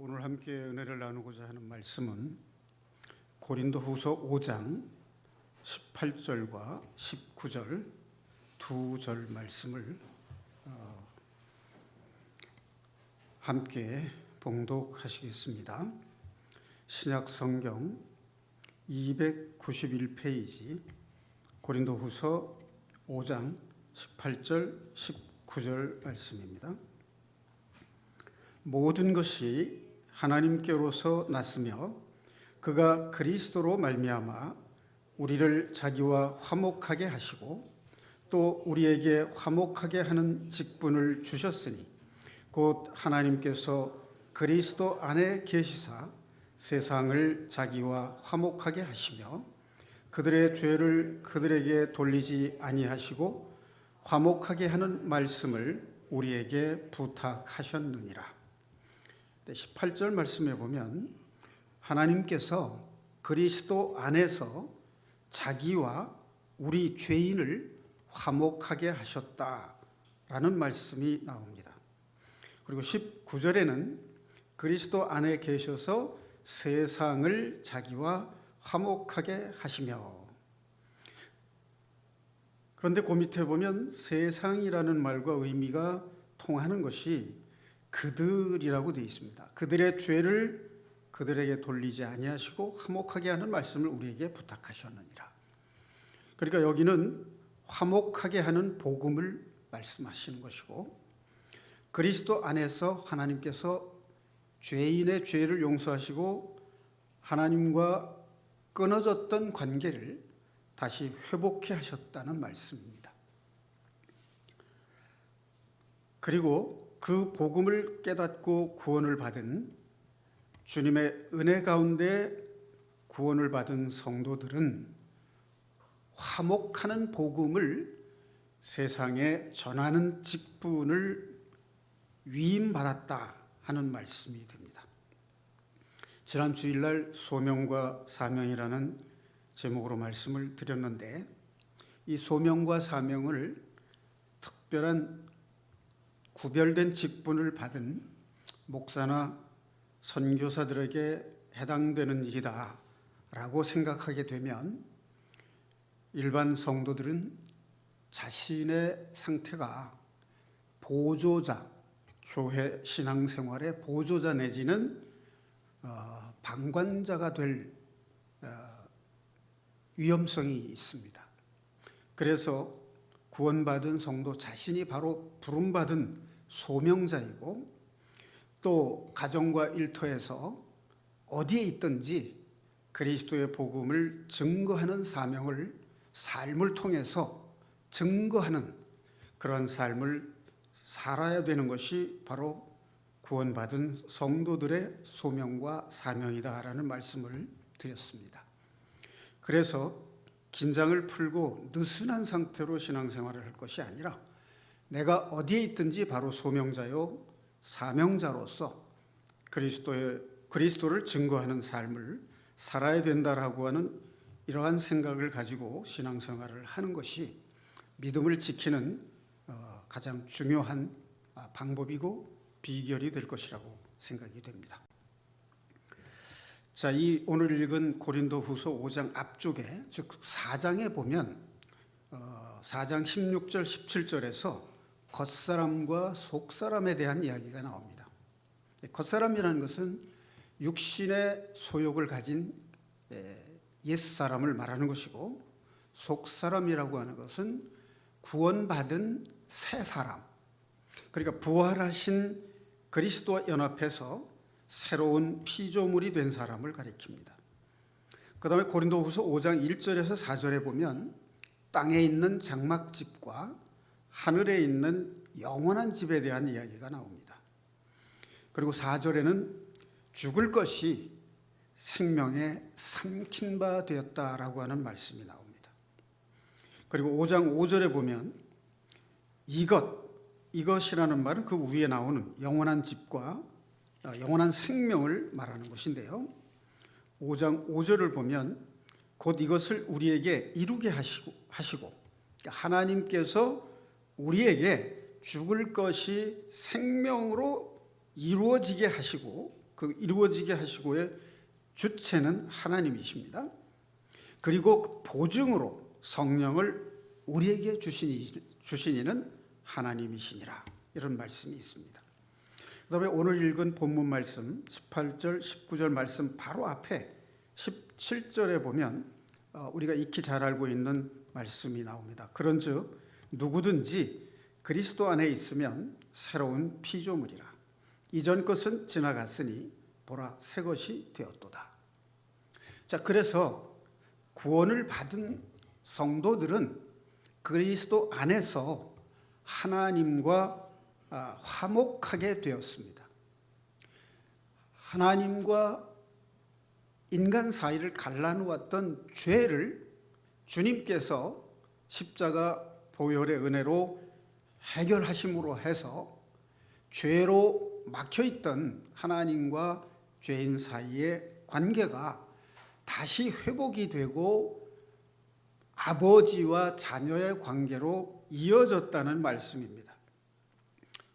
오늘 함께 은혜를 나누고자 하는 말씀은 고린도후서 5장 18절과 19절 두 절 말씀을 함께 봉독하시겠습니다. 신약성경 291페이지 고린도후서 5장 18절 19절 말씀입니다. 모든 것이 하나님께로서 났으며 그가 그리스도로 말미암아 우리를 자기와 화목하게 하시고 또 우리에게 화목하게 하는 직분을 주셨으니 곧 하나님께서 그리스도 안에 계시사 세상을 자기와 화목하게 하시며 그들의 죄를 그들에게 돌리지 아니하시고 화목하게 하는 말씀을 우리에게 부탁하셨느니라. 18절 말씀에 보면 하나님께서 그리스도 안에서 자기와 우리 죄인을 화목하게 하셨다라는 말씀이 나옵니다. 그리고 19절에는 그리스도 안에 계셔서 세상을 자기와 화목하게 하시며, 그런데 그 밑에 보면 세상이라는 말과 의미가 통하는 것이 그들이라고 되어 있습니다. 그들의 죄를 그들에게 돌리지 아니하시고 화목하게 하는 말씀을 우리에게 부탁하셨느니라. 그러니까 여기는 화목하게 하는 복음을 말씀하시는 것이고, 그리스도 안에서 하나님께서 죄인의 죄를 용서하시고 하나님과 끊어졌던 관계를 다시 회복해 하셨다는 말씀입니다. 그리고 그 복음을 깨닫고 구원을 받은, 주님의 은혜 가운데 구원을 받은 성도들은 화목하는 복음을 세상에 전하는 직분을 위임받았다 하는 말씀이 됩니다. 지난 주일날 소명과 사명이라는 제목으로 말씀을 드렸는데, 이 소명과 사명을 특별한 구별된 직분을 받은 목사나 선교사들에게 해당되는 일이다 라고 생각하게 되면, 일반 성도들은 자신의 상태가 보조자, 교회 신앙생활의 보조자 내지는 방관자가 될 위험성이 있습니다. 그래서 구원받은 성도 자신이 바로 부름받은 소명자이고, 또 가정과 일터에서 어디에 있든지 그리스도의 복음을 증거하는 사명을 삶을 통해서 증거하는 그런 삶을 살아야 되는 것이 바로 구원받은 성도들의 소명과 사명이다라는 말씀을 드렸습니다. 그래서 긴장을 풀고 느슨한 상태로 신앙생활을 할 것이 아니라, 내가 어디에 있든지 바로 소명자요 사명자로서 그리스도를 증거하는 삶을 살아야 된다라고 하는 이러한 생각을 가지고 신앙생활을 하는 것이 믿음을 지키는 가장 중요한 방법이고 비결이 될 것이라고 생각이 됩니다. 자, 이 오늘 읽은 고린도후서 5장 앞쪽에, 즉 4장에 보면 4장 16절 17절에서 겉사람과 속사람에 대한 이야기가 나옵니다. 겉사람이라는 것은 육신의 소욕을 가진 옛사람을 말하는 것이고, 속사람이라고 하는 것은 구원받은 새 사람, 그러니까 부활하신 그리스도와 연합해서 새로운 피조물이 된 사람을 가리킵니다. 그 다음에 고린도후서 5장 1절에서 4절에 보면 땅에 있는 장막집과 하늘에 있는 영원한 집에 대한 이야기가 나옵니다. 그리고 4절에는 죽을 것이 생명에 삼킨 바 되었다라고 하는 말씀이 나옵니다. 그리고 5장 5절에 보면 이것이라는 말은 그 위에 나오는 영원한 집과 영원한 생명을 말하는 것인데요, 5장 5절을 보면 곧 이것을 우리에게 이루게 하시고 하나님께서 우리에게 죽을 것이 생명으로 이루어지게 하시고 그 이루어지게 하시고의 주체는 하나님이십니다. 그리고 보증으로 성령을 우리에게 주신 이는 하나님이시니라, 이런 말씀이 있습니다. 그다음에 오늘 읽은 본문 말씀 18절 19절 말씀 바로 앞에 17절에 보면 우리가 익히 잘 알고 있는 말씀이 나옵니다. 그런즉 누구든지 그리스도 안에 있으면 새로운 피조물이라. 이전 것은 지나갔으니 보라 새 것이 되었도다. 자, 그래서 구원을 받은 성도들은 그리스도 안에서 하나님과 화목하게 되었습니다. 하나님과 인간 사이를 갈라놓았던 죄를 주님께서 십자가 보혈의 은혜로 해결하심으로 해서 죄로 막혀있던 하나님과 죄인 사이의 관계가 다시 회복이 되고 아버지와 자녀의 관계로 이어졌다는 말씀입니다.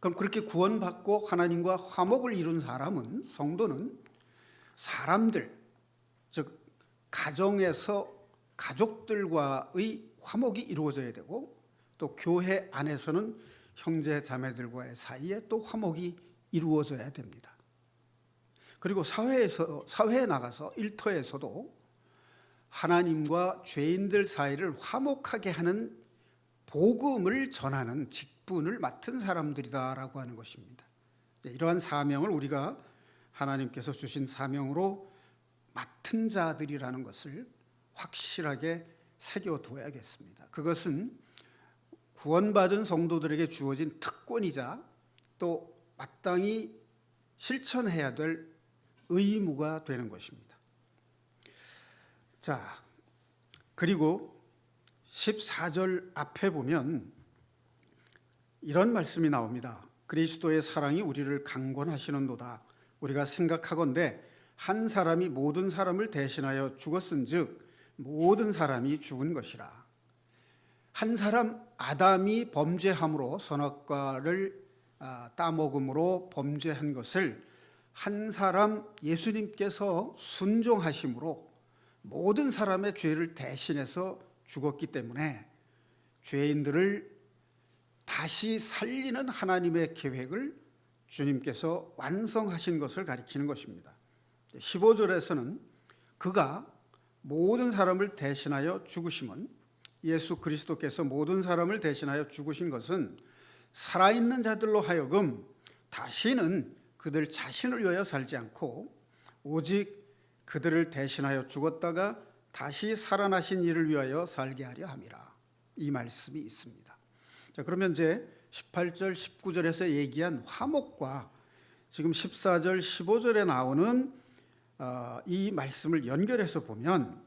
그럼 그렇게 구원받고 하나님과 화목을 이룬 사람은, 성도는 사람들, 즉 가정에서 가족들과의 화목이 이루어져야 되고, 또 교회 안에서는 형제 자매들과의 사이에 또 화목이 이루어져야 됩니다. 그리고 사회에 나가서 일터에서도 하나님과 죄인들 사이를 화목하게 하는 복음을 전하는 직분을 맡은 사람들이다라고 하는 것입니다. 이러한 사명을 우리가 하나님께서 주신 사명으로 맡은 자들이라는 것을 확실하게 새겨두어야겠습니다. 그것은 구원받은 성도들에게 주어진 특권이자 또 마땅히 실천해야 될 의무가 되는 것입니다. 자, 그리고 14절 앞에 보면 이런 말씀이 나옵니다. 그리스도의 사랑이 우리를 강권하시는도다. 우리가 생각하건대 한 사람이 모든 사람을 대신하여 죽었은즉 모든 사람이 죽은 것이라. 한 사람 아담이 범죄함으로 선악과를 따먹음으로 범죄한 것을 한 사람 예수님께서 순종하심으로 모든 사람의 죄를 대신해서 죽었기 때문에 죄인들을 다시 살리는 하나님의 계획을 주님께서 완성하신 것을 가리키는 것입니다. 15절에서는 그가 모든 사람을 대신하여 죽으심은, 예수 그리스도께서 모든 사람을 대신하여 죽으신 것은 살아있는 자들로 하여금 다시는 그들 자신을 위하여 살지 않고 오직 그들을 대신하여 죽었다가 다시 살아나신 이를 위하여 살게 하려 함이라, 이 말씀이 있습니다. 자, 그러면 이제 18절 19절에서 얘기한 화목과 지금 14절 15절에 나오는 이 말씀을 연결해서 보면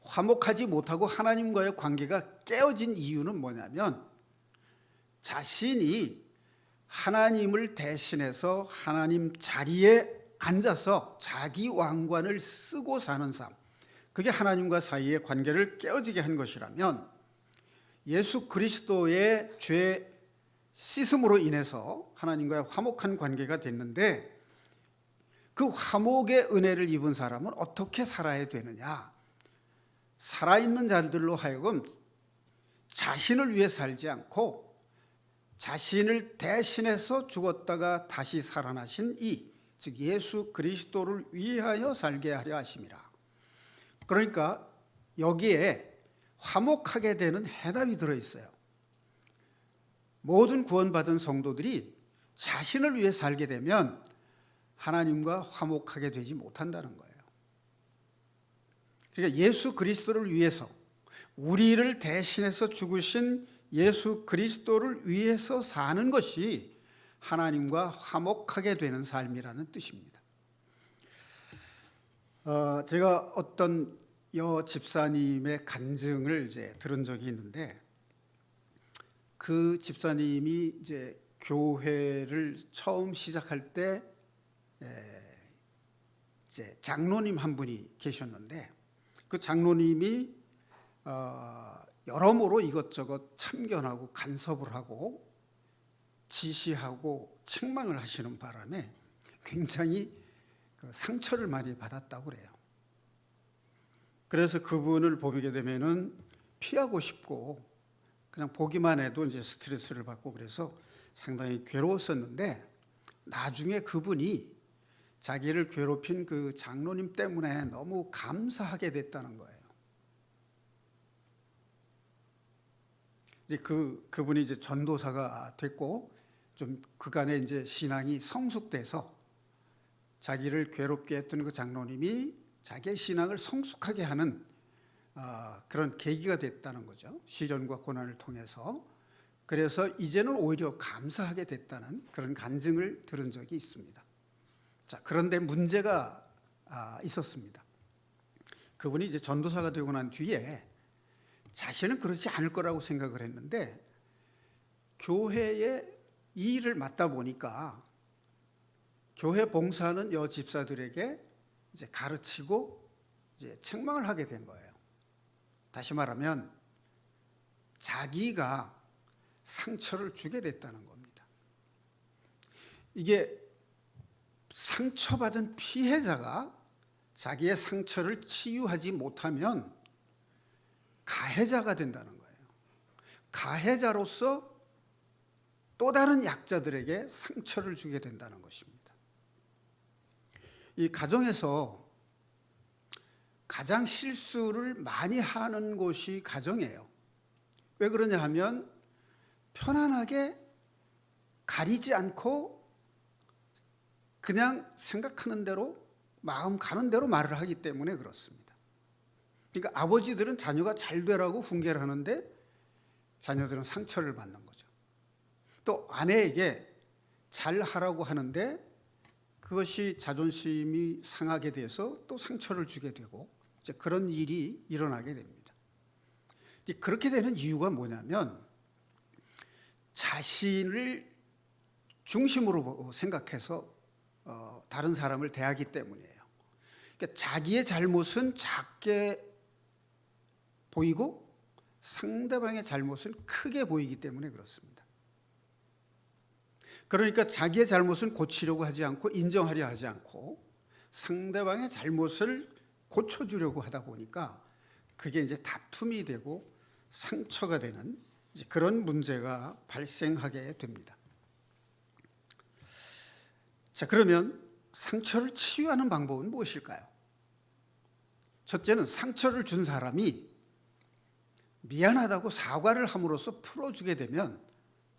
화목하지 못하고 하나님과의 관계가 깨어진 이유는 뭐냐면 자신이 하나님을 대신해서 하나님 자리에 앉아서 자기 왕관을 쓰고 사는 삶, 그게 하나님과 사이의 관계를 깨어지게 한 것이라면 예수 그리스도의 죄 씻음으로 인해서 하나님과의 화목한 관계가 됐는데 그 화목의 은혜를 입은 사람은 어떻게 살아야 되느냐? 살아있는 자들로 하여금 자신을 위해 살지 않고 자신을 대신해서 죽었다가 다시 살아나신 이, 즉 예수 그리스도를 위하여 살게 하려 하심이라. 그러니까 여기에 화목하게 되는 해답이 들어있어요. 모든 구원받은 성도들이 자신을 위해 살게 되면 하나님과 화목하게 되지 못한다는 거예요. 그러니까 예수 그리스도를 위해서, 우리를 대신해서 죽으신 예수 그리스도를 위해서 사는 것이 하나님과 화목하게 되는 삶이라는 뜻입니다. 제가 어떤 집사님의 간증을 이제 들은 적이 있는데, 그 집사님이 이제 교회를 처음 시작할 때 이제 장로님 한 분이 계셨는데, 그 장로님이 여러모로 이것저것 참견하고 간섭을 하고 지시하고 책망을 하시는 바람에 굉장히 그 상처를 많이 받았다고 그래요. 그래서 그분을 보게 되면은 피하고 싶고 그냥 보기만 해도 이제 스트레스를 받고 그래서 상당히 괴로웠었는데 나중에 그분이 자기를 괴롭힌 그 장로님 때문에 너무 감사하게 됐다는 거예요. 이제 그분이 이제 전도사가 됐고 좀 그간의 이제 신앙이 성숙돼서 자기를 괴롭게 했던 그 장로님이 자기의 신앙을 성숙하게 하는 그런 계기가 됐다는 거죠. 시련과 고난을 통해서. 그래서 이제는 오히려 감사하게 됐다는 그런 간증을 들은 적이 있습니다. 자, 그런데 문제가 있었습니다. 그분이 이제 전도사가 되고 난 뒤에 자신은 그렇지 않을 거라고 생각을 했는데 교회에 이 일을 맡다 보니까 교회 봉사하는 여 집사들에게 이제 가르치고 이제 책망을 하게 된 거예요. 다시 말하면 자기가 상처를 주게 됐다는 겁니다. 이게 상처받은 피해자가 자기의 상처를 치유하지 못하면 가해자가 된다는 거예요. 가해자로서 또 다른 약자들에게 상처를 주게 된다는 것입니다. 이 가정에서 가장 실수를 많이 하는 곳이 가정이에요. 왜 그러냐 하면 편안하게 가리지 않고 그냥 생각하는 대로 마음 가는 대로 말을 하기 때문에 그렇습니다. 그러니까 아버지들은 자녀가 잘 되라고 훈계를 하는데 자녀들은 상처를 받는 거죠. 또 아내에게 잘 하라고 하는데 그것이 자존심이 상하게 돼서 또 상처를 주게 되고 이제 그런 일이 일어나게 됩니다. 그렇게 되는 이유가 뭐냐면 자신을 중심으로 생각해서 다른 사람을 대하기 때문이에요. 그러니까 자기의 잘못은 작게 보이고 상대방의 잘못은 크게 보이기 때문에 그렇습니다. 그러니까 자기의 잘못은 고치려고 하지 않고 인정하려 하지 않고 상대방의 잘못을 고쳐주려고 하다 보니까 그게 이제 다툼이 되고 상처가 되는 이제 그런 문제가 발생하게 됩니다. 자, 그러면 상처를 치유하는 방법은 무엇일까요? 첫째는 상처를 준 사람이 미안하다고 사과를 함으로써 풀어주게 되면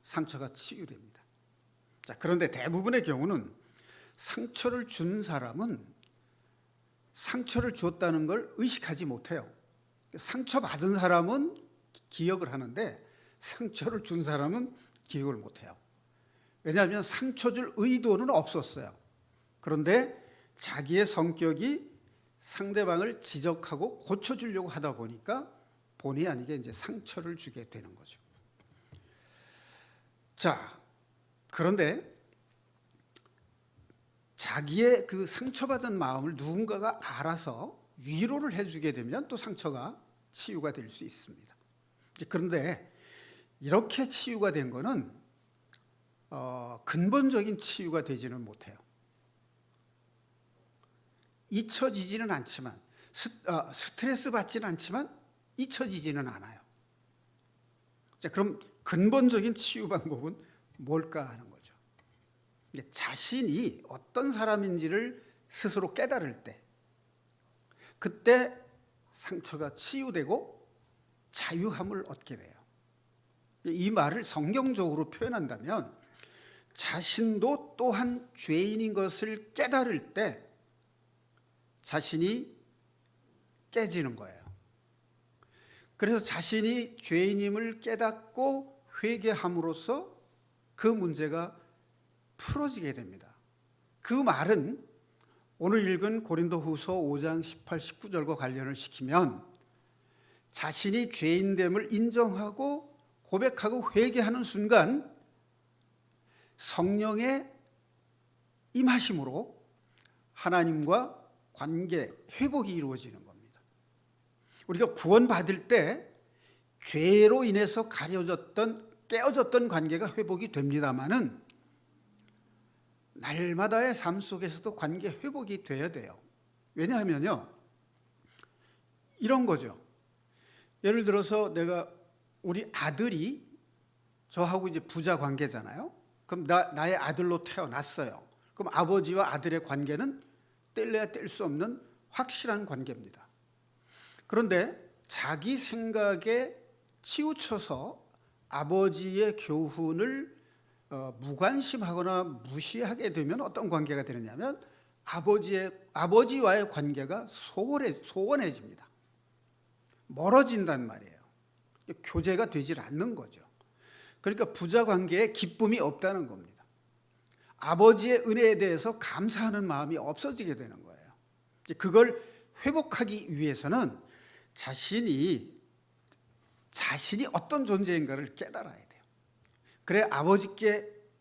상처가 치유됩니다. 자, 그런데 대부분의 경우는 상처를 준 사람은 상처를 주었다는 걸 의식하지 못해요. 상처받은 사람은 기억을 하는데 상처를 준 사람은 기억을 못해요. 왜냐하면 상처 줄 의도는 없었어요. 그런데 자기의 성격이 상대방을 지적하고 고쳐주려고 하다 보니까 본의 아니게 이제 상처를 주게 되는 거죠. 자, 그런데 자기의 그 상처받은 마음을 누군가가 알아서 위로를 해주게 되면 또 상처가 치유가 될 수 있습니다. 그런데 이렇게 치유가 된 거는 근본적인 치유가 되지는 못해요. 잊혀지지는 않지만 스트레스 받지는 않지만 잊혀지지는 않아요. 자, 그럼 근본적인 치유 방법은 뭘까 하는 거죠. 자신이 어떤 사람인지를 스스로 깨달을 때 그때 상처가 치유되고 자유함을 얻게 돼요. 이 말을 성경적으로 표현한다면 자신도 또한 죄인인 것을 깨달을 때 자신이 깨지는 거예요. 그래서 자신이 죄인임을 깨닫고 회개함으로써 그 문제가 풀어지게 됩니다. 그 말은 오늘 읽은 고린도후서 5장 18, 19절과 관련을 시키면 자신이 죄인됨을 인정하고 고백하고 회개하는 순간 성령의 임하심으로 하나님과 관계, 회복이 이루어지는 겁니다. 우리가 구원받을 때 죄로 인해서 가려졌던, 깨어졌던 관계가 회복이 됩니다마는 날마다의 삶 속에서도 관계 회복이 돼야 돼요. 왜냐하면요, 이런 거죠. 예를 들어서 우리 아들이 저하고 이제 부자 관계잖아요. 그럼 나의 아들로 태어났어요. 그럼 아버지와 아들의 관계는 뗄래야 뗄 수 없는 확실한 관계입니다. 그런데 자기 생각에 치우쳐서 아버지의 교훈을 무관심하거나 무시하게 되면 어떤 관계가 되느냐면 아버지와의 관계가 소원해집니다. 멀어진단 말이에요. 교제가 되질 않는 거죠. 그러니까 부자 관계에 기쁨이 없다는 겁니다. 아버지의 은혜에 대해서 감사하는 마음이 없어지게 되는 거예요. 그걸 회복하기 위해서는 자신이 어떤 존재인가를 깨달아야 돼요. 그래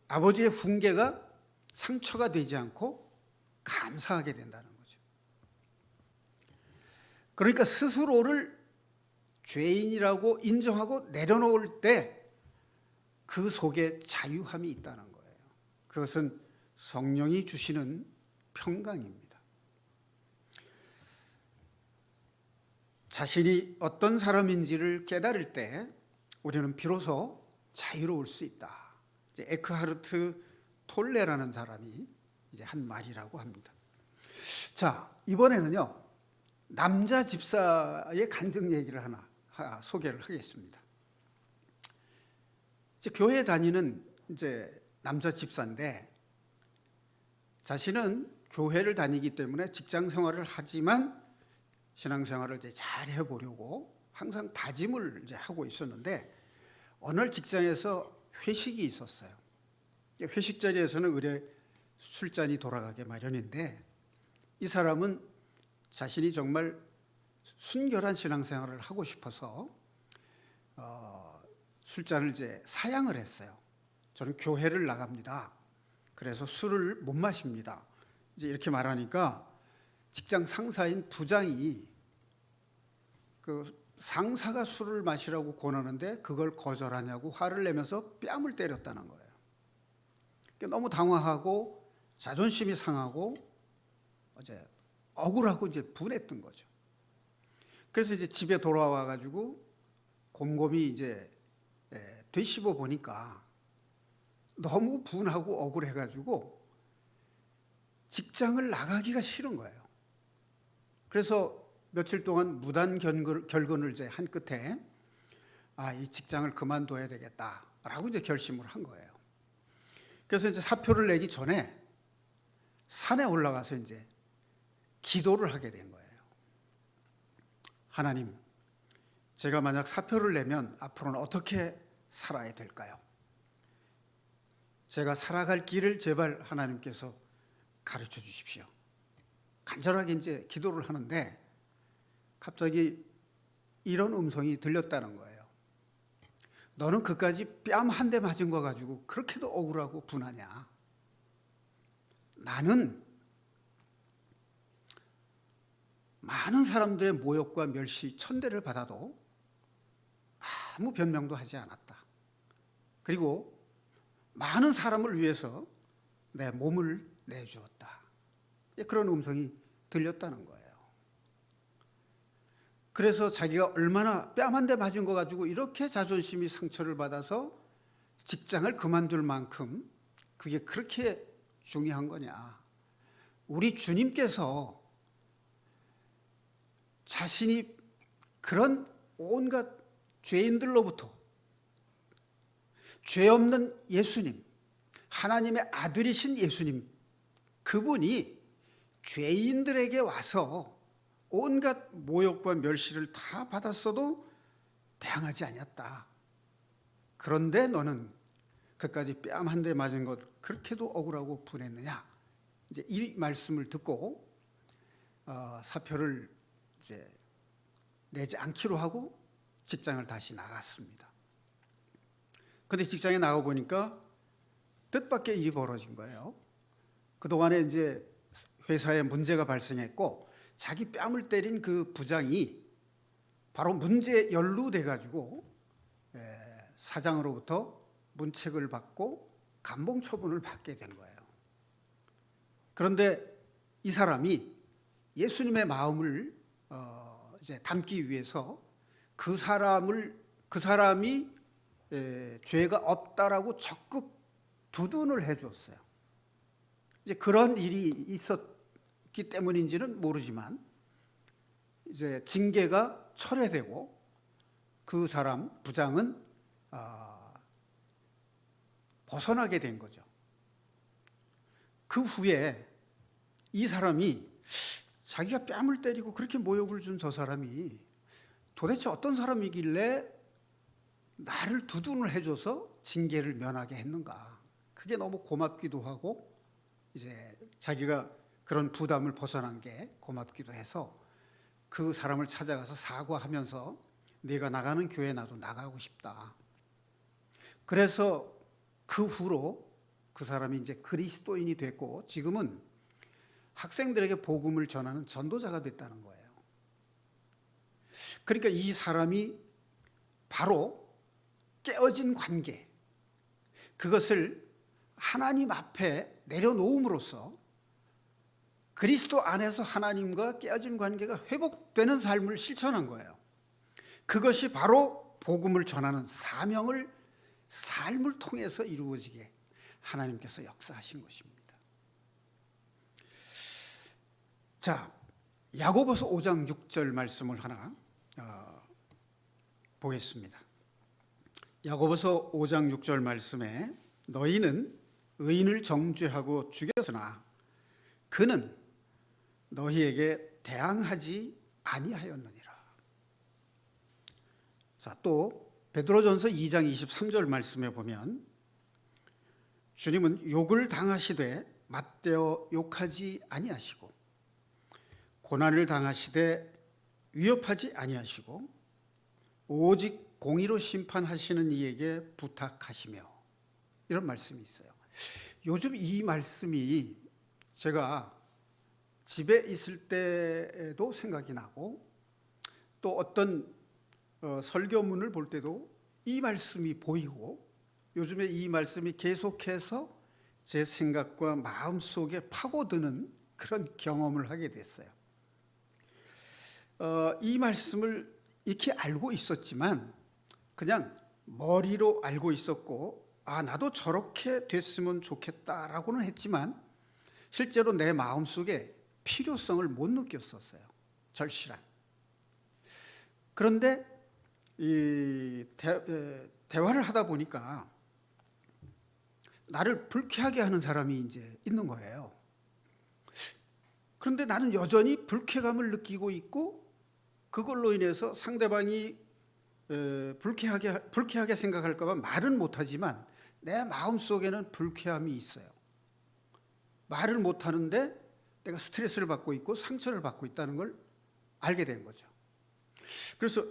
아버지의 훈계가 상처가 되지 않고 감사하게 된다는 거죠. 그러니까 스스로를 죄인이라고 인정하고 내려놓을 때 그 속에 자유함이 있다는 거예요. 그것은 성령이 주시는 평강입니다. 자신이 어떤 사람인지를 깨달을 때 우리는 비로소 자유로울 수 있다. 이제 에크하르트 톨레라는 사람이 이제 한 말이라고 합니다. 자, 이번에는요, 남자 집사의 간증 얘기를 하나 소개를 하겠습니다. 이제 교회 다니는 이제 남자 집사인데 자신은 교회를 다니기 때문에 직장 생활을 하지만 신앙생활을 이제 잘 해보려고 항상 다짐을 이제 하고 있었는데 어느 날 직장에서 회식이 있었어요. 회식 자리에서는 의뢰 술잔이 돌아가게 마련인데 이 사람은 자신이 정말 순결한 신앙생활을 하고 싶어서 술잔을 이제 사양을 했어요. 저는 교회를 나갑니다. 그래서 술을 못 마십니다. 이제 이렇게 말하니까 직장 상사인 부장이 그 상사가 술을 마시라고 권하는데 그걸 거절하냐고 화를 내면서 뺨을 때렸다는 거예요. 너무 당황하고 자존심이 상하고 이제 억울하고 이제 분했던 거죠. 그래서 이제 집에 돌아와 가지고 곰곰이 이제 되씹어 보니까 너무 분하고 억울해 가지고 직장을 나가기가 싫은 거예요. 그래서 며칠 동안 무단 결근을 이제 한 끝에 이 직장을 그만둬야 되겠다라고 이제 결심을 한 거예요. 그래서 이제 사표를 내기 전에 산에 올라가서 이제 기도를 하게 된 거예요. 하나님, 제가 만약 사표를 내면 앞으로는 어떻게 살아야 될까요? 제가 살아갈 길을 제발 하나님께서 가르쳐 주십시오. 간절하게 이제 기도를 하는데 갑자기 이런 음성이 들렸다는 거예요. 너는 그까지 뺨 한 대 맞은 거 가지고 그렇게도 억울하고 분하냐? 나는 많은 사람들의 모욕과 멸시, 천대를 받아도 아무 변명도 하지 않았다. 그리고 많은 사람을 위해서 내 몸을 내주었다. 그런 음성이 들렸다는 거예요. 그래서 자기가 얼마나 뺨 한 대 맞은 거 가지고 이렇게 자존심이 상처를 받아서 직장을 그만둘 만큼 그게 그렇게 중요한 거냐. 우리 주님께서 자신이 그런 온갖 죄인들로부터 죄 없는 예수님, 하나님의 아들이신 예수님, 그분이 죄인들에게 와서 온갖 모욕과 멸시를 다 받았어도 대항하지 않았다. 그런데 너는 그까지 뺨 한 대 맞은 것 그렇게도 억울하고 분했느냐? 이제 이 말씀을 듣고 사표를 이제 내지 않기로 하고 직장을 다시 나갔습니다. 근데 직장에 나가 보니까 뜻밖의 일이 벌어진 거예요. 그동안에 이제 회사에 문제가 발생했고 자기 뺨을 때린 그 부장이 바로 문제에 연루돼 가지고 사장으로부터 문책을 받고 감봉 처분을 받게 된 거예요. 그런데 이 사람이 예수님의 마음을 이제 담기 위해서 그 사람이 죄가 없다라고 적극 두둔을 해주었어요. 이제 그런 일이 있었기 때문인지는 모르지만 이제 징계가 철회되고 그 사람 부장은 벗어나게 된 거죠. 그 후에 이 사람이 자기가 뺨을 때리고 그렇게 모욕을 준 저 사람이 도대체 어떤 사람이길래 나를 두둔을 해줘서 징계를 면하게 했는가. 그게 너무 고맙기도 하고 이제 자기가 그런 부담을 벗어난 게 고맙기도 해서 그 사람을 찾아가서 사과하면서 네가 나가는 교회 나도 나가고 싶다. 그래서 그 후로 그 사람이 이제 그리스도인이 됐고 지금은 학생들에게 복음을 전하는 전도자가 됐다는 거예요. 그러니까 이 사람이 바로 깨어진 관계, 그것을 하나님 앞에 내려놓음으로써 그리스도 안에서 하나님과 깨어진 관계가 회복되는 삶을 실천한 거예요. 그것이 바로 복음을 전하는 사명을 삶을 통해서 이루어지게 하나님께서 역사하신 것입니다. 자, 야고보서 5장 6절 말씀을 하나 보겠습니다. 야고보서 5장 6절 말씀에 너희는 의인을 정죄하고 죽였으나 그는 너희에게 대항하지 아니하였느니라. 자, 또 베드로전서 2장 23절 말씀에 보면 주님은 욕을 당하시되 맞대어 욕하지 아니하시고 고난을 당하시되 위협하지 아니하시고 오직 공의로 심판하시는 이에게 부탁하시며, 이런 말씀이 있어요. 요즘 이 말씀이 제가 집에 있을 때에도 생각이 나고 또 어떤 설교문을 볼 때도 이 말씀이 보이고 요즘에 이 말씀이 계속해서 제 생각과 마음속에 파고드는 그런 경험을 하게 됐어요. 이 말씀을 익히 알고 있었지만 그냥 머리로 알고 있었고 나도 저렇게 됐으면 좋겠다라고는 했지만 실제로 내 마음속에 필요성을 못 느꼈었어요. 절실한. 그런데 이 대화를 하다 보니까 나를 불쾌하게 하는 사람이 이제 있는 거예요. 그런데 나는 여전히 불쾌감을 느끼고 있고 그걸로 인해서 상대방이 불쾌하게 생각할까 봐 말은 못하지만 내 마음속에는 불쾌함이 있어요. 말을 못하는데 내가 스트레스를 받고 있고 상처를 받고 있다는 걸 알게 된 거죠. 그래서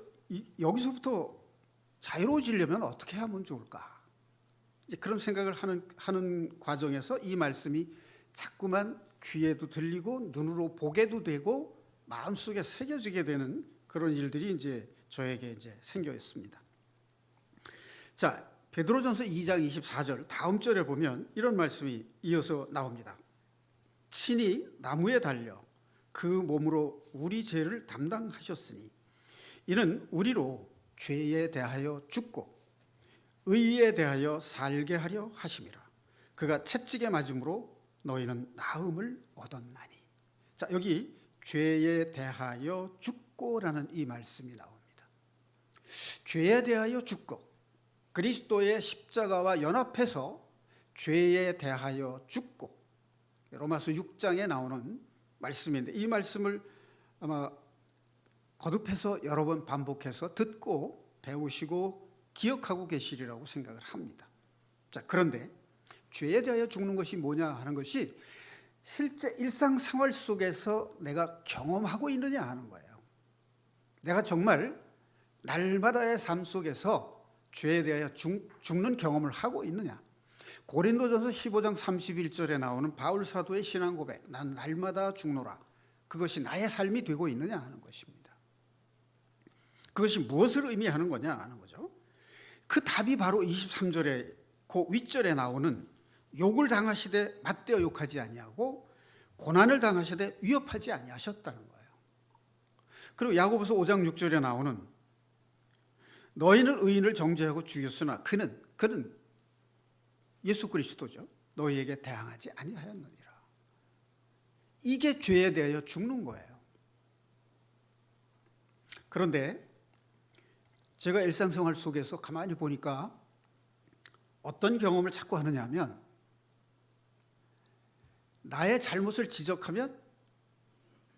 여기서부터 자유로워지려면 어떻게 하면 좋을까? 이제 그런 생각을 하는 과정에서 이 말씀이 자꾸만 귀에도 들리고 눈으로 보게도 되고 마음속에 새겨지게 되는 그런 일들이 이제 저에게 이제 생겼습니다. 자, 베드로전서 2장 24절 다음 절에 보면 이런 말씀이 이어서 나옵니다. 친히 나무에 달려 그 몸으로 우리 죄를 담당하셨으니 이는 우리로 죄에 대하여 죽고 의에 대하여 살게 하려 하심이라. 그가 채찍에 맞음으로 너희는 나음을 얻었나니. 자, 여기 죄에 대하여 죽고라는 이 말씀이 나옵니다. 죄에 대하여 죽고 그리스도의 십자가와 연합해서 죄에 대하여 죽고, 로마서 6장에 나오는 말씀인데 이 말씀을 아마 거듭해서 여러 번 반복해서 듣고 배우시고 기억하고 계시리라고 생각을 합니다. 자, 그런데 죄에 대하여 죽는 것이 뭐냐 하는 것이 실제 일상생활 속에서 내가 경험하고 있느냐 하는 거예요. 내가 정말 날마다의 삶 속에서 죄에 대하여 죽는 경험을 하고 있느냐. 고린도전서 15장 31절에 나오는 바울 사도의 신앙 고백, 난 날마다 죽노라, 그것이 나의 삶이 되고 있느냐 하는 것입니다. 그것이 무엇을 의미하는 거냐 하는 거죠. 그 답이 바로 23절에 그 윗절에 나오는 욕을 당하시되 맞대어 욕하지 아니하고 고난을 당하시되 위협하지 아니하셨다는 거예요. 그리고 야고보서 5장 6절에 나오는 너희는 의인을 정죄하고 죽였으나 그는 예수 그리스도죠. 너희에게 대항하지 아니하였느니라. 이게 죄에 대하여 죽는 거예요. 그런데 제가 일상생활 속에서 가만히 보니까 어떤 경험을 자꾸 하느냐 하면 나의 잘못을 지적하면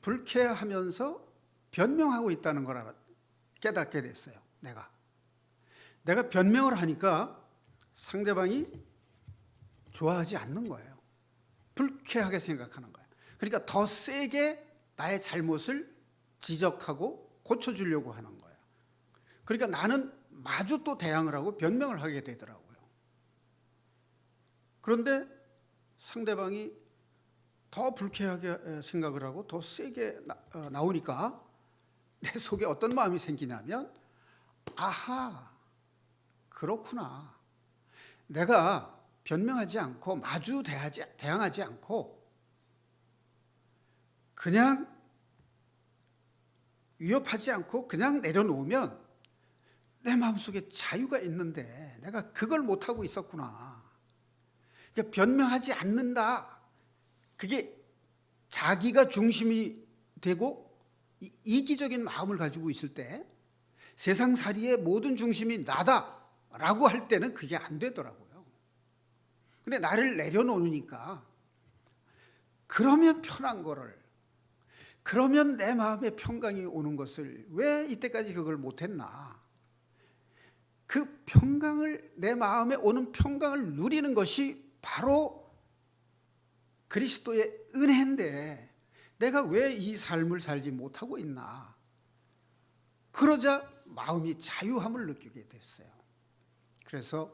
불쾌하면서 변명하고 있다는 걸 깨닫게 됐어요. 내가 변명을 하니까 상대방이 좋아하지 않는 거예요. 불쾌하게 생각하는 거예요. 그러니까 더 세게 나의 잘못을 지적하고 고쳐주려고 하는 거예요. 그러니까 나는 마주 또 대항을 하고 변명을 하게 되더라고요. 그런데 상대방이 더 불쾌하게 생각을 하고 더 세게 나오니까 내 속에 어떤 마음이 생기냐면, 아하, 그렇구나. 내가 변명하지 않고 마주 대항하지 않고 그냥 위협하지 않고 그냥 내려놓으면 내 마음속에 자유가 있는데 내가 그걸 못하고 있었구나. 그러니까 변명하지 않는다. 그게 자기가 중심이 되고 이기적인 마음을 가지고 있을 때, 세상살이의 모든 중심이 나다라고 할 때는 그게 안 되더라고요. 근데 나를 내려놓으니까, 그러면 편한 거를, 그러면 내 마음에 평강이 오는 것을 왜 이때까지 그걸 못했나. 그 평강을, 내 마음에 오는 평강을 누리는 것이 바로 그리스도의 은혜인데 내가 왜 이 삶을 살지 못하고 있나. 그러자 마음이 자유함을 느끼게 됐어요. 그래서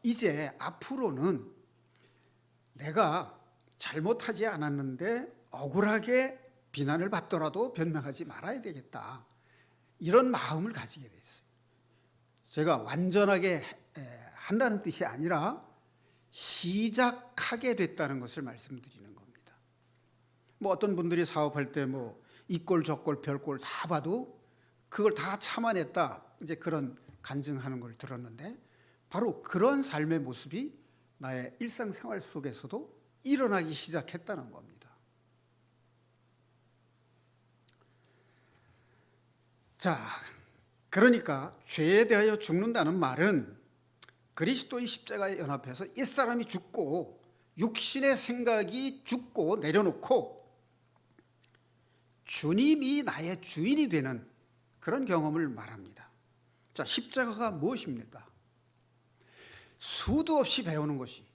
이제 앞으로는 내가 잘못하지 않았는데 억울하게 비난을 받더라도 변명하지 말아야 되겠다. 이런 마음을 가지게 됐어요. 제가 완전하게 한다는 뜻이 아니라 시작하게 됐다는 것을 말씀드리는 겁니다. 뭐 어떤 분들이 사업할 때 뭐 이꼴 저꼴 별꼴 다 봐도 그걸 다 참아냈다, 이제 그런 간증하는 걸 들었는데, 바로 그런 삶의 모습이 나의 일상생활 속에서도 일어나기 시작했다는 겁니다. 자, 그러니까 죄에 대하여 죽는다는 말은 그리스도의 십자가에 연합해서 옛사람이 죽고 육신의 생각이 죽고 내려놓고 주님이 나의 주인이 되는 그런 경험을 말합니다. 자, 십자가가 무엇입니까? 수도 없이 배우는 것이,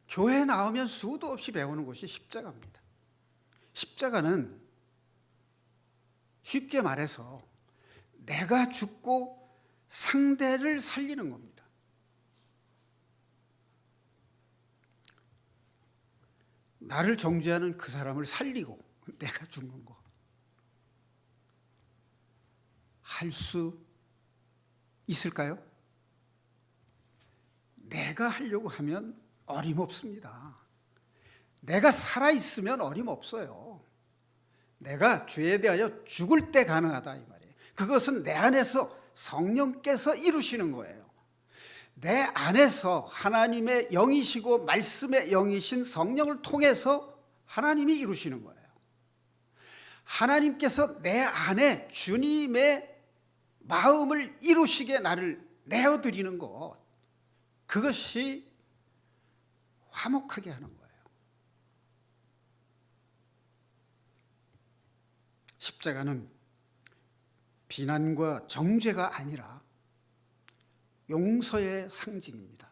교회 나오면 수도 없이 배우는 것이 십자가입니다. 십자가는 쉽게 말해서 내가 죽고 상대를 살리는 겁니다. 나를 정죄하는 그 사람을 살리고 내가 죽는 거. 할 수 있을까요? 내가 하려고 하면 어림없습니다. 내가 살아있으면 어림없어요. 내가 죄에 대하여 죽을 때 가능하다, 이 말이에요. 그것은 내 안에서 성령께서 이루시는 거예요. 내 안에서 하나님의 영이시고 말씀의 영이신 성령을 통해서 하나님이 이루시는 거예요. 하나님께서 내 안에 주님의 마음을 이루시게 나를 내어드리는 것, 그것이 화목하게 하는 거예요. 십자가는 비난과 정죄가 아니라 용서의 상징입니다.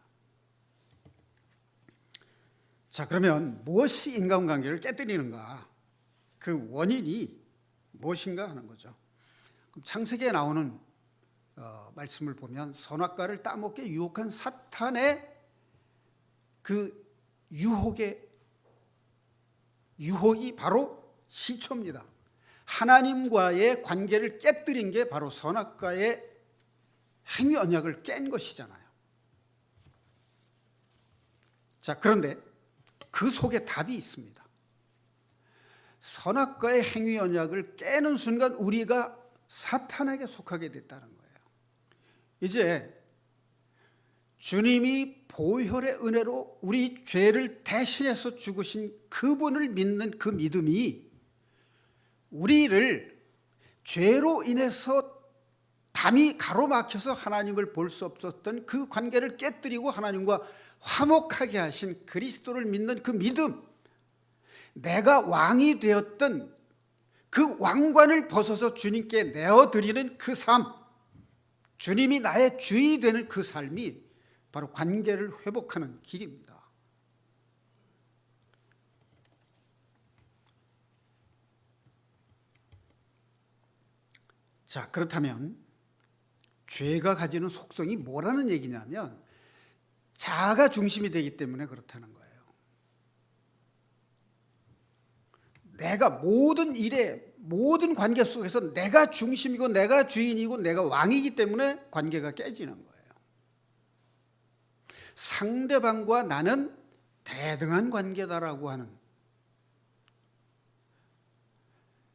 자, 그러면 무엇이 인간관계를 깨뜨리는가? 그 원인이 무엇인가 하는 거죠. 그럼 창세기에 나오는 말씀을 보면 선악과를 따먹게 유혹한 사탄의 그 유혹이 바로 시초입니다. 하나님과의 관계를 깨뜨린 게 바로 선악과의 행위 언약을 깬 것이잖아요. 자, 그런데 그 속에 답이 있습니다. 선악과의 행위 언약을 깨는 순간 우리가 사탄에게 속하게 됐다는 거예요. 이제 주님이 보혈의 은혜로 우리 죄를 대신해서 죽으신 그분을 믿는 그 믿음이 우리를 죄로 인해서 담이 가로막혀서 하나님을 볼 수 없었던 그 관계를 깨뜨리고 하나님과 화목하게 하신 그리스도를 믿는 그 믿음, 내가 왕이 되었던 그 왕관을 벗어서 주님께 내어드리는 그 삶, 주님이 나의 주인이 되는 그 삶이 바로 관계를 회복하는 길입니다. 자, 그렇다면 죄가 가지는 속성이 뭐라는 얘기냐면 자아가 중심이 되기 때문에 그렇다는 거예요. 내가 모든 일에, 모든 관계 속에서 내가 중심이고 내가 주인이고 내가 왕이기 때문에 관계가 깨지는 거예요. 상대방과 나는 대등한 관계다라고 하는,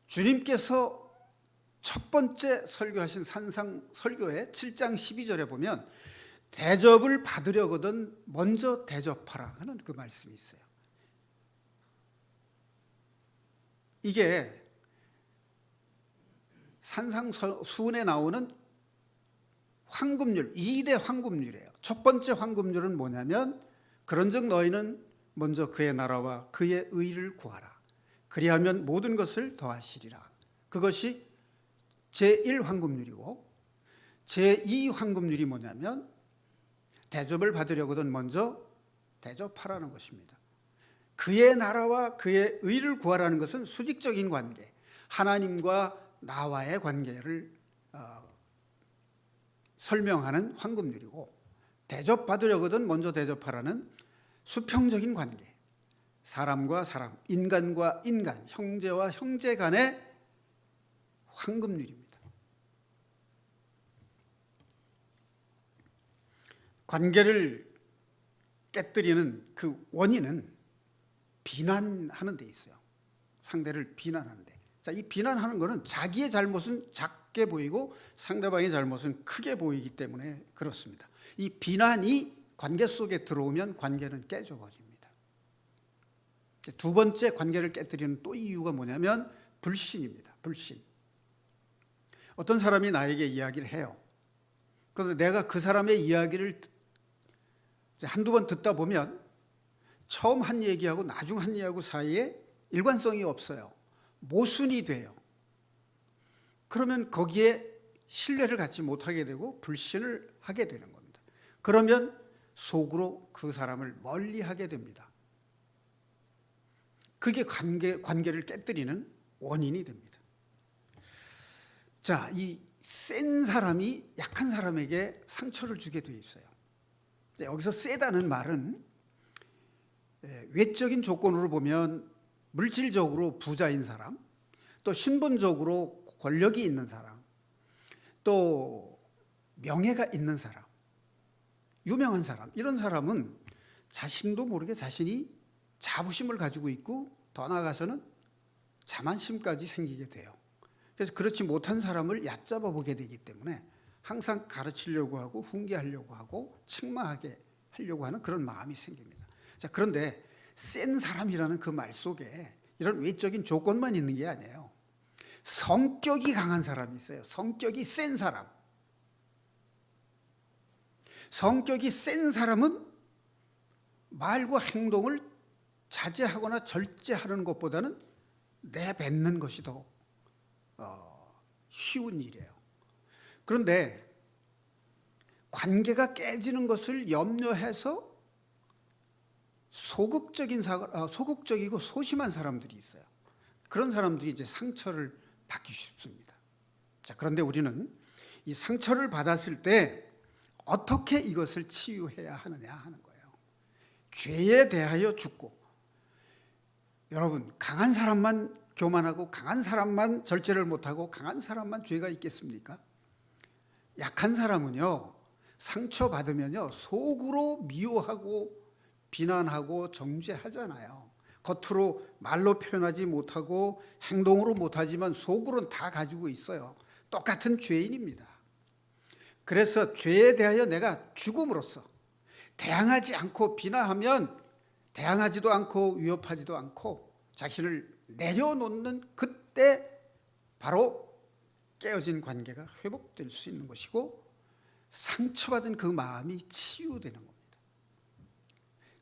주님께서 첫 번째 설교하신 산상 설교의 7장 12절에 보면 대접을 받으려거든 먼저 대접하라 하는 그 말씀이 있어요. 이게 산상수훈에 나오는 황금률, 2대 황금률이에요. 첫 번째 황금률은 뭐냐면 그런즉 너희는 먼저 그의 나라와 그의 의를 구하라. 그리하면 모든 것을 더하시리라. 그것이 제1 황금률이고, 제2 황금률이 뭐냐면 대접을 받으려거든 먼저 대접하라는 것입니다. 그의 나라와 그의 의를 구하라는 것은 수직적인 관계, 하나님과 나와의 관계를 설명하는 황금률이고, 대접받으려거든 먼저 대접하라는 수평적인 관계, 사람과 사람, 인간과 인간, 형제와 형제 간의 황금률입니다. 관계를 깨뜨리는 그 원인은 비난하는 데 있어요. 상대를 비난하는데. 자, 이 비난하는 것은 자기의 잘못은 작게 보이고 상대방의 잘못은 크게 보이기 때문에 그렇습니다. 이 비난이 관계 속에 들어오면 관계는 깨져버립니다. 두 번째 관계를 깨뜨리는 또 이유가 뭐냐면 불신입니다. 불신. 어떤 사람이 나에게 이야기를 해요. 그래서 내가 그 사람의 이야기를 한두 번 듣다 보면 처음 한 얘기하고 나중 한 얘기하고 사이에 일관성이 없어요. 모순이 돼요. 그러면 거기에 신뢰를 갖지 못하게 되고 불신을 하게 되는 겁니다. 그러면 속으로 그 사람을 멀리하게 됩니다. 그게 관계를 깨뜨리는 원인이 됩니다. 자, 이 센 사람이 약한 사람에게 상처를 주게 돼 있어요. 여기서 세다는 말은 외적인 조건으로 보면 물질적으로 부자인 사람, 또 신분적으로 권력이 있는 사람, 또 명예가 있는 사람, 유명한 사람, 이런 사람은 자신도 모르게 자신이 자부심을 가지고 있고 더 나아가서는 자만심까지 생기게 돼요. 그래서 그렇지 못한 사람을 얕잡아 보게 되기 때문에 항상 가르치려고 하고 훈계하려고 하고 책망하게 하려고 하는 그런 마음이 생깁니다. 자, 그런데 센 사람이라는 그 말 속에 이런 외적인 조건만 있는 게 아니에요. 성격이 강한 사람이 있어요. 성격이 센 사람. 성격이 센 사람은 말과 행동을 자제하거나 절제하는 것보다는 내뱉는 것이 더 쉬운 일이에요. 그런데 관계가 깨지는 것을 염려해서 소극적이고 소심한 사람들이 있어요. 그런 사람들이 이제 상처를 받기 쉽습니다. 자, 그런데 우리는 이 상처를 받았을 때 어떻게 이것을 치유해야 하느냐 하는 거예요. 죄에 대하여 죽고, 여러분, 강한 사람만 교만하고 강한 사람만 절제를 못하고 강한 사람만 죄가 있겠습니까? 약한 사람은요, 상처받으면요 속으로 미워하고 비난하고 정죄하잖아요. 겉으로 말로 표현하지 못하고 행동으로 못하지만 속으로는 다 가지고 있어요. 똑같은 죄인입니다. 그래서 죄에 대하여 내가 죽음으로써 대항하지 않고 비난하면 대항하지도 않고 위협하지도 않고 자신을 내려놓는 그때 바로 깨어진 관계가 회복될 수 있는 것이고 상처받은 그 마음이 치유되는 겁니다.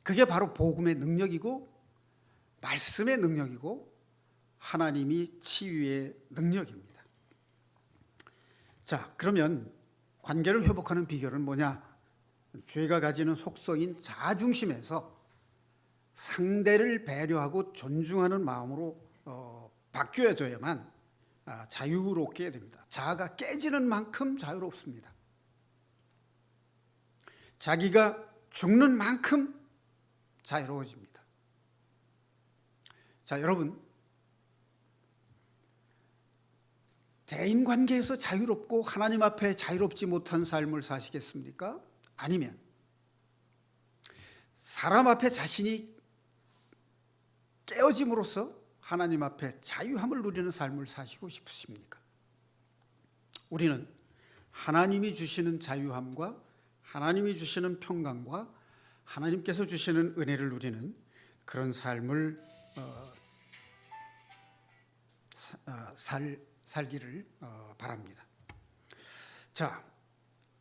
그게 바로 복음의 능력이고 말씀의 능력이고 하나님이 치유의 능력입니다. 자, 그러면 관계를 회복하는 비결은 뭐냐? 죄가 가지는 속성인 자아중심에서 상대를 배려하고 존중하는 마음으로 바뀌어져야만 자유롭게 됩니다. 자아가 깨지는 만큼 자유롭습니다. 자기가 죽는 만큼 자유로워집니다. 자, 여러분, 대인관계에서 자유롭고 하나님 앞에 자유롭지 못한 삶을 사시겠습니까? 아니면 사람 앞에 자신이 깨어짐으로써 하나님 앞에 자유함을 누리는 삶을 사시고 싶으십니까? 우리는 하나님이 주시는 자유함과 하나님이 주시는 평강과 하나님께서 주시는 은혜를 누리는 그런 삶을 살기를 바랍니다. 자,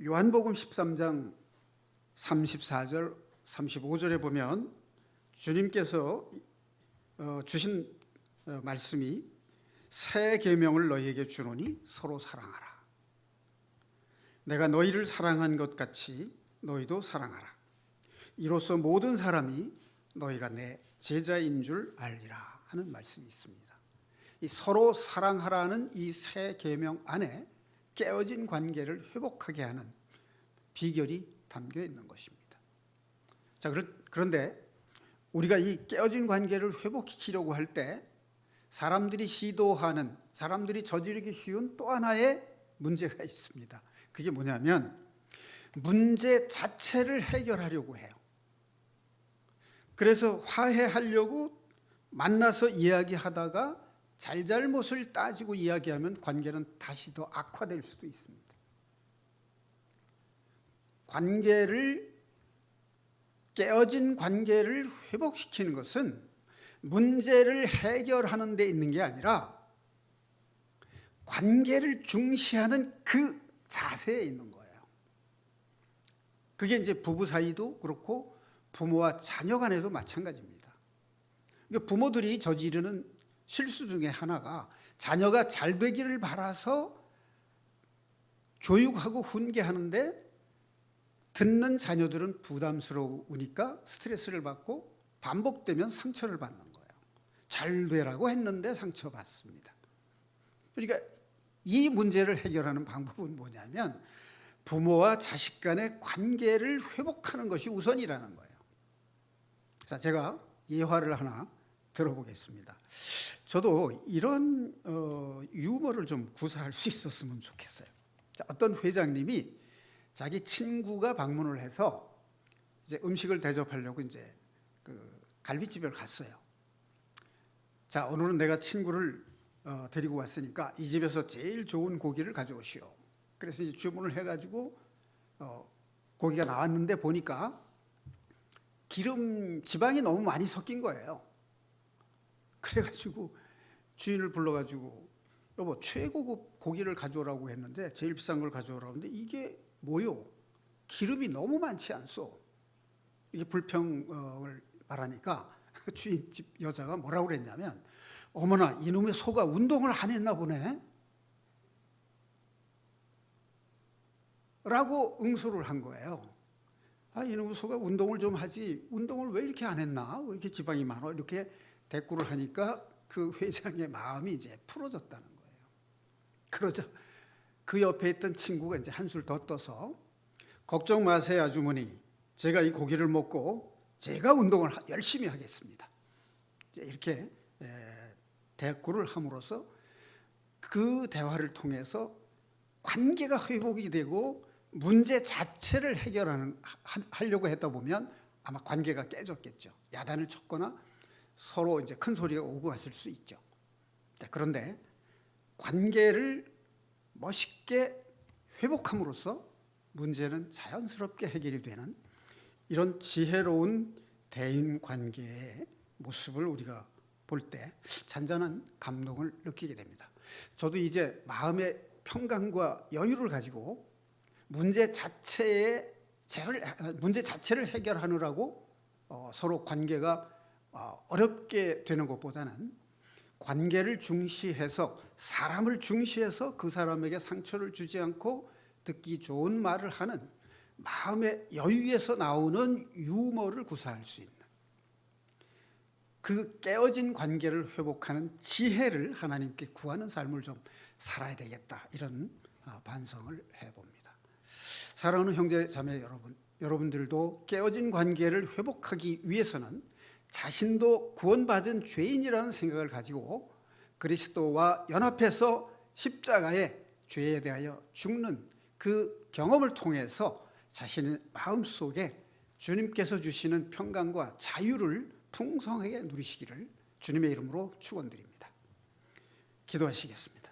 요한복음 13장 34절 35절에 보면 주님께서 주신 말씀이 새 계명을 너희에게 주노니 서로 사랑하라. 내가 너희를 사랑한 것 같이 너희도 사랑하라. 이로써 모든 사람이 너희가 내 제자인 줄 알리라 하는 말씀이 있습니다. 이 서로 사랑하라는 이 새 계명 안에 깨어진 관계를 회복하게 하는 비결이 담겨 있는 것입니다. 자, 그런데 우리가 이 깨어진 관계를 회복시키려고 할 때 사람들이 시도하는, 사람들이 저지르기 쉬운 또 하나의 문제가 있습니다. 그게 뭐냐면 문제 자체를 해결하려고 해요. 그래서 화해하려고 만나서 이야기하다가 잘잘못을 따지고 이야기하면 관계는 다시 더 악화될 수도 있습니다. 깨어진 관계를 회복시키는 것은 문제를 해결하는 데 있는 게 아니라 관계를 중시하는 그 자세에 있는 거예요. 그게 이제 부부 사이도 그렇고 부모와 자녀 간에도 마찬가지입니다. 그러니까 부모들이 저지르는 실수 중에 하나가 자녀가 잘 되기를 바라서 교육하고 훈계하는데 듣는 자녀들은 부담스러우니까 스트레스를 받고 반복되면 상처를 받는 거예요. 잘 되라고 했는데 상처받습니다. 그러니까 이 문제를 해결하는 방법은 뭐냐면 부모와 자식 간의 관계를 회복하는 것이 우선이라는 거예요. 자, 제가 예화를 하나 들어보겠습니다. 저도 이런 유머를 좀 구사할 수 있었으면 좋겠어요. 자, 어떤 회장님이 자기 친구가 방문을 해서 이제 음식을 대접하려고 이제 그 갈비집을 갔어요. 자, 오늘은 내가 친구를 데리고 왔으니까 이 집에서 제일 좋은 고기를 가져오시오. 그래서 이제 주문을 해가지고 고기가 나왔는데 보니까 지방이 너무 많이 섞인 거예요. 그래가지고 주인을 불러가지고 여보 최고급 고기를 가져오라고 했는데 제일 비싼 걸 가져오라고 했는데 이게 뭐요? 기름이 너무 많지 않소? 이게 불평을 말하니까 주인집 여자가 뭐라고 그랬냐면 어머나 이놈의 소가 운동을 안 했나 보네 라고 응수를 한 거예요. 아, 이놈의 소가 운동을 좀 하지 운동을 왜 이렇게 안 했나? 왜 이렇게 지방이 많아? 이렇게 대꾸를 하니까 그 회장의 마음이 이제 풀어졌다는 거예요. 그러자 그 옆에 있던 친구가 이제 한술 더 떠서 걱정 마세요 아주머니, 제가 이 고기를 먹고 제가 운동을 열심히 하겠습니다. 이렇게 대꾸를 함으로써 그 대화를 통해서 관계가 회복이 되고 문제 자체를 하려고 했다 보면 아마 관계가 깨졌겠죠. 야단을 쳤거나 서로 이제 큰 소리가 오고 갔을 수 있죠. 자, 그런데 관계를 멋있게 회복함으로써 문제는 자연스럽게 해결이 되는 이런 지혜로운 대인 관계의 모습을 우리가 볼 때 잔잔한 감동을 느끼게 됩니다. 저도 이제 마음의 평강과 여유를 가지고 문제 자체를 해결하느라고 서로 관계가 어렵게 되는 것보다는 관계를 중시해서, 사람을 중시해서 그 사람에게 상처를 주지 않고 듣기 좋은 말을 하는 마음의 여유에서 나오는 유머를 구사할 수 있는, 그 깨어진 관계를 회복하는 지혜를 하나님께 구하는 삶을 좀 살아야 되겠다, 이런 반성을 해봅니다. 사랑하는 형제 자매 여러분들도 깨어진 관계를 회복하기 위해서는 자신도 구원받은 죄인이라는 생각을 가지고 그리스도와 연합해서 십자가의 죄에 대하여 죽는 그 경험을 통해서 자신의 마음속에 주님께서 주시는 평강과 자유를 풍성하게 누리시기를 주님의 이름으로 축원드립니다. 기도하시겠습니다.